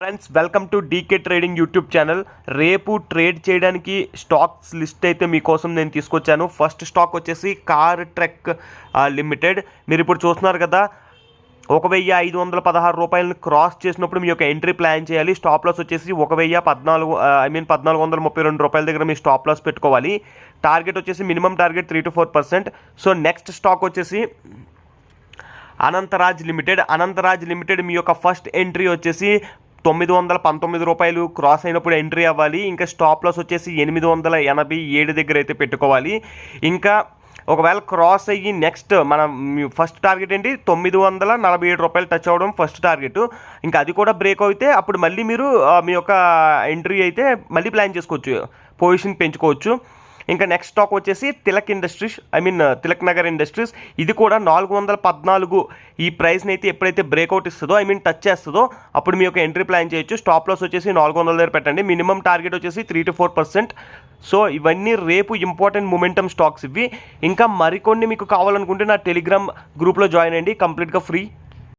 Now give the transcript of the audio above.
Friends welcome to DK trading YouTube channel. రేపు trade చేయడానికి stocks list అయితే మీకోసం నేను తీసుకొచ్చాను. ఫస్ట్ స్టాక్ వచ్చేసి కార్ ట్రెక్ లిమిటెడ్. మీరు ఇప్పుడు చూస్తున్నారు కదా, 1516 రూపాయలను క్రాస్ చేసినప్పుడు మీ యొక్క ఎంట్రీ ప్లాన్ చేయాలి. స్టాప్ లాస్ వచ్చేసి 1432 రూపాయల దగ్గర మీ స్టాప్ లాస్ పెట్టుకోవాలి. టార్గెట్ వచ్చేసి minimum target 3 to 4%. So next stock వచ్చేసి అనంతరాజ్ లిమిటెడ్. మీ యొక్క ఫస్ట్ ఎంట్రీ వచ్చేసి 919 రూపాయలు క్రాస్ అయినప్పుడు ఎంట్రీ అవ్వాలి. ఇంకా స్టాప్ లాస్ వచ్చేసి 887 దగ్గర అయితే పెట్టుకోవాలి. ఇంకా ఒకవేళ క్రాస్ అయ్యి నెక్స్ట్ మనం ఫస్ట్ టార్గెట్ ఏంటి 947 రూపాయలు టచ్ అవ్వడం ఫస్ట్ టార్గెట్. ఇంకా అది కూడా బ్రేక్ అయితే అప్పుడు మళ్ళీ మీరు మీ యొక్క ఎంట్రీ అయితే మళ్ళీ ప్లాన్ చేసుకోవచ్చు, పొజిషన్ పెంచుకోవచ్చు. ఇంకా నెక్స్ట్ స్టాక్ వచ్చేసి తిలక్ నగర్ ఇండస్ట్రీస్. ఇది కూడా 414 ఈ ప్రైస్ని అయితే ఎప్పుడైతే బ్రేక్అవుట్ ఇస్తుందో టచ్ చేస్తుందో అప్పుడు మీ యొక్క ఎంట్రీ ప్లాన్ చేయొచ్చు. స్టాప్ లాస్ వచ్చేసి 400 దగ్గర పెట్టండి. మినిమం టార్గెట్ వచ్చేసి 3 to 4%. సో ఇవన్నీ రేపు ఇంపార్టెంట్ మొమెంటమ్ స్టాక్స్ ఇవి. ఇంకా మరికొన్ని మీకు కావాలనుకుంటే నా టెలిగ్రామ్ గ్రూప్లో జాయిన్ అయ్యండి, కంప్లీట్గా ఫ్రీ.